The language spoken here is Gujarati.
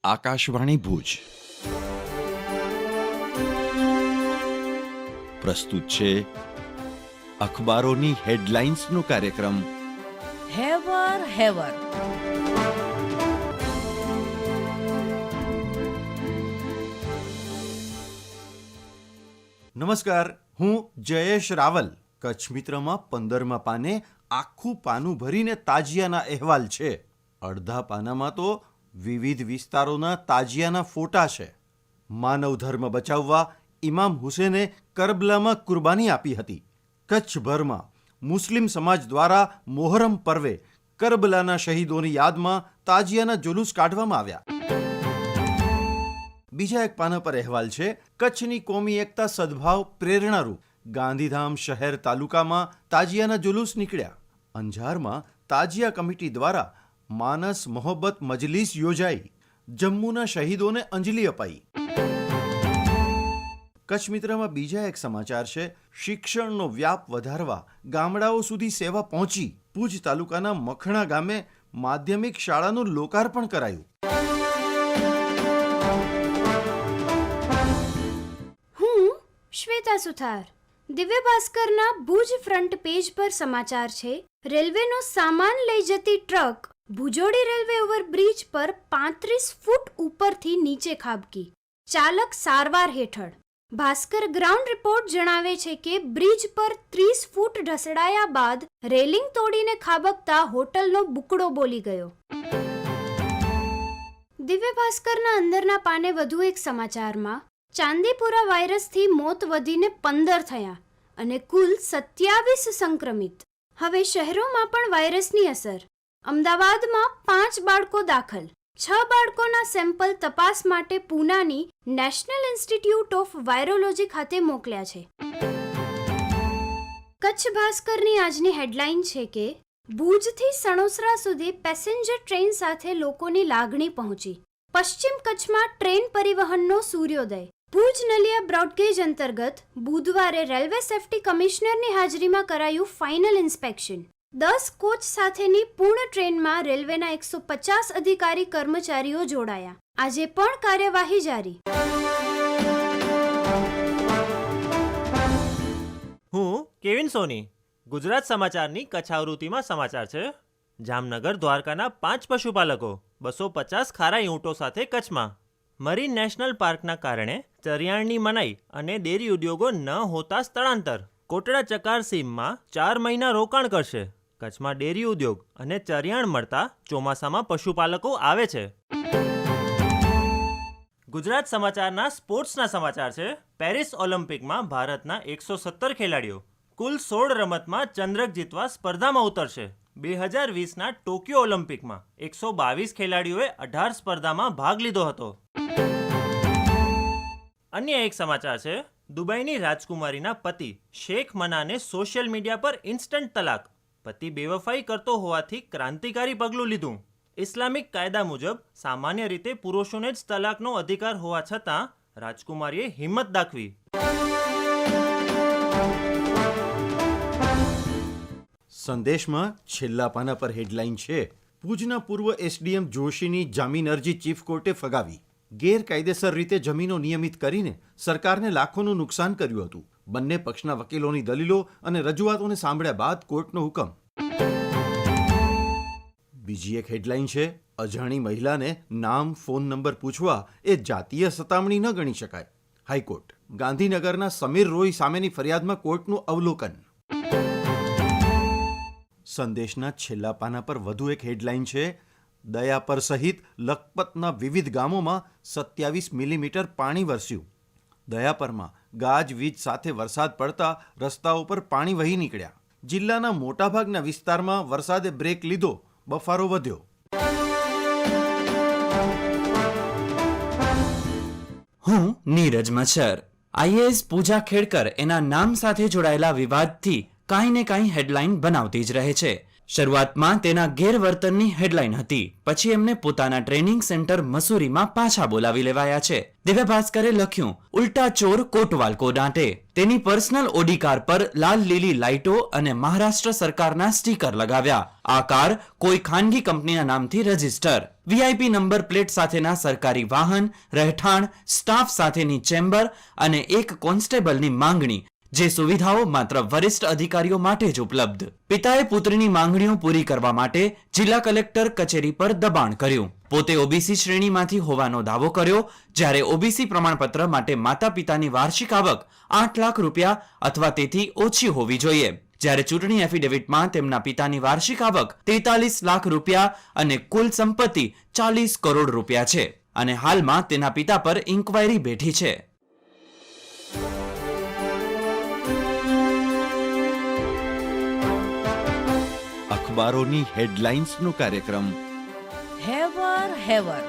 આકાશવાણી ભુજ પ્રસ્તુત છે અખબારોની હેડલાઇન્સનો કાર્યક્રમ હેવર હેવર. નમસ્કાર, હું જયેશ રાવલ. કચ્છ મિત્રમાં 15મા પાને આખું પાનું ભરીને તાજિયાના અહેવાલ છે. અડધા પાનામાં તો વિવિધ વિસ્તારોના તાજિયાના ફોટા છે. માનવ ધર્મ બચાવવા ઇમામ હુસેને કરબલામાં કુરબાની આપી હતી. કચ્છભરમાં મુસ્લિમ સમાજ દ્વારા મોહરમ પર્વે કરબલાના શહીદોની યાદમાં તાજિયાના જુલુસ કાઢવામાં આવ્યા. બીજા એક પાના પર અહેવાલ છે કચ્છની કોમી એકતા સદભાવ પ્રેરણારૂપ. ગાંધીધામ શહેર તાલુકામાં તાજિયાના જુલુસ નીકળ્યા. અંજારમાં તાજિયા કમિટી દ્વારા માનસ મોહબ્બત મજલિસ યોજાઈ. જમ્મુના શહીદોને અંજલિ અપાઈ. કચ્છ મિત્રમાં બીજા એક સમાચાર છે શિક્ષણનો વ્યાપ વધારવા ગામડાઓ સુધી સેવા પહોંચી. ભુજ તાલુકાના મખણા ગામે માધ્યમિક શાળાનું લોકાર્પણ કરાયું. હું શ્વેતા સુથાર. દિવ્ય ભાસ્કરના ભુજ ફ્રન્ટ પેજ પર સમાચાર છે રેલવેનો સામાન લઈ જતી ટ્રક ભુજોડી રેલવે ઓવરબ્રિજ પર 35 ફૂટ ઉપરથી નીચે ખાબકી. ચાલક સારવાર હેઠળ. ભાસ્કર ગ્રાઉન્ડ રિપોર્ટ જણાવે છે કે બ્રિજ પર 30 ફૂટ ઢસડાયા બાદ રેલિંગ તોડીને ખાબકતા હોટલનો બુકડો બોલી ગયો. દિવ્ય ભાસ્કરના અંદરના પાને વધુ એક સમાચારમાં ચાંદીપુરા વાયરસથી મોત વધીને 15 થયા અને કુલ 27 સંક્રમિત. હવે શહેરોમાં પણ વાયરસની અસર. અમદાવાદમાં 5 બાળકો દાખલ. 6 બાળકોના સેમ્પલ તપાસ માટે પૂનાની નેશનલ ઇન્સ્ટિટ્યૂટ ઓફ વાયરોલોજી ખાતે મોકલ્યા છે. કચ્છ ભાસ્કરની આજની હેડલાઇન છે કે ભુજથી સણોસરા સુધી પેસેન્જર ટ્રેન સાથે લોકોની લાગણી પહોંચી. પશ્ચિમ કચ્છમાં ટ્રેન પરિવહનનો સૂર્યોદય. ભુજ નલિયા બ્રોડગેજ અંતર્ગત બુધવારે રેલવે સેફ્ટી કમિશનરની હાજરીમાં કરાયું ફાઇનલ ઇન્સ્પેક્શન. 10 કોચ સાથેની પૂર્ણ ટ્રેનમાં રેલવેના 150 અધિકારી કર્મચારીઓ જોડાયા. આજે પણ કાર્યવાહી જારી. હું કેવિન સોની. ગુજરાત સમાચારની કચ્છ આવૃત્તિમાં સમાચાર છે. જામનગર દ્વારકાના 5 પશુપાલકો 250 ખારા ઊંટો સાથે કચ્છમાં. મરીન નેશનલ પાર્કના કારણે ચરિયાણની મનાઈ અને ડેરી ઉદ્યોગો ન હોતા સ્થળાંતર. કોટડા ચકાર સીમમાં 4 મહિના રોકાણ કરશે. કચ્છમાં ડેરી ઉદ્યોગ અને ચરિયાણ મળતા ચોમાસામાં પશુપાલકો આવે છે. ગુજરાત સમાચારના સ્પોર્ટ્સના સમાચાર છે. પેરિસ ઓલિમ્પિકમાં ભારતના 117 ખેલાડીઓ કુલ 16 રમતમાં ચંદ્રક જીતવા સ્પર્ધામાં ઉતરશે. 2020ના ટોક્યો ઓલિમ્પિકમાં 122 ખેલાડીઓએ 18 સ્પર્ધામાં ભાગ લીધો હતો. અન્ય એક સમાચાર છે દુબઈની રાજકુમારીના પતિ શેખ મનાને સોશિયલ મીડિયા પર ઇન્સ્ટન્ટ તલાક. પતિ બેવફાઈ કરતો હોવાથી ક્રાંતિકારી પગલું લીધું. ઇસ્લામિક કાયદા મુજબ સામાન્ય રીતે પુરુષોને જ તલાકનો અધિકાર હોવા છતાં રાજકુમારીએ હિંમત દાખવી. સંદેશમાં છેલ્લા પાના પર હેડલાઇન છે ભુજના પૂર્વ એસડીએમ જોશીની જામીન અરજી ચીફ કોર્ટે ફગાવી. ગેરકાયદેસર રીતે જમીનો નિયમિત કરીને સરકારને લાખોનું નુકસાન કર્યું હતું. બંને પક્ષના વકીલોની દલીલો અને રજૂઆતોને સાંભળ્યા બાદ કોર્ટનો હુકમ. બીજી એક હેડલાઇન છે અજાણી મહિલાને નામ ફોન નંબર પૂછવા એ જાતીય સતામણી ન ગણી શકાય. હાઈકોર્ટ. ગાંધીનગરના સમીર રોય સામેની ફરિયાદમાં કોર્ટનું અવલોકન. સંદેશના છેલ્લા પાના પર વધુ એક હેડલાઇન છે દયાપર સહિત લખપતના વિવિધ ગામોમાં 27 મિલીમીટર પાણી વરસ્યું. દયાપરમાં ગાજવીજ સાથે વરસાદ પડતા રસ્તાઓ પર પાણી વહી નીકળ્યા. જિલ્લાના મોટાભાગના વિસ્તારમાં વરસાદે બ્રેક લીધો. બફારો વધ્યો. હું નીરજ મચ્છર. આઈએએસ પૂજા ખેડકર એના નામ સાથે જોડાયેલા વિવાદથી કાંઈ ને કાંઈ હેડલાઇન બનાવતી જ રહે છે. શરૂઆતમાં તેના ગેરવર્તનની હેડલાઇન હતી, પછી એમને પોતાના ટ્રેનિંગ સેન્ટર મસૂરીમાં પાછા બોલાવી લેવાયા છે. દિવ્ય ભાસ્કરે લખ્યું, ઉલ્ટા ચોર કોટવાલ કો ડાંટે. તેની પર્સનલ ઓડી કાર પર લાલ લીલી લાઇટો અને મહારાષ્ટ્ર સરકારના સ્ટીકર લગાવ્યા. આ કાર કોઈ ખાનગી કંપનીના નામથી રજીસ્ટર. વીઆઈપી નંબર પ્લેટ સાથેના સરકારી વાહન, રહેઠાણ, સ્ટાફ સાથેની ચેમ્બર અને એક કોન્સ્ટેબલની માંગણી, જે સુવિધાઓ માત્ર વરિષ્ઠ અધિકારીઓ માટે જ ઉપલબ્ધ. પિતાએ પુત્રની માંગણીઓ પૂરી કરવા માટે જિલ્લા કલેક્ટર કચેરી પર દબાણ કર્યું. પોતે ઓબીસી શ્રેણીમાંથી હોવાનો દાવો કર્યો, જ્યારે ઓબીસી પ્રમાણપત્ર માટે માતા પિતાની વાર્ષિક આવક 8 લાખ રૂપિયા અથવા તેથી ઓછી હોવી જોઈએ, જ્યારે ચૂંટણી એફિડેવિટમાં તેમના પિતાની વાર્ષિક આવક 43 લાખ રૂપિયા અને કુલ સંપત્તિ 40 કરોડ રૂપિયા છે, અને હાલમાં તેના પિતા પર ઇન્ક્વાયરી બેઠી છે. અખબારોની હેડલાઇન્સનો કાર્યક્રમ હેવર હેવર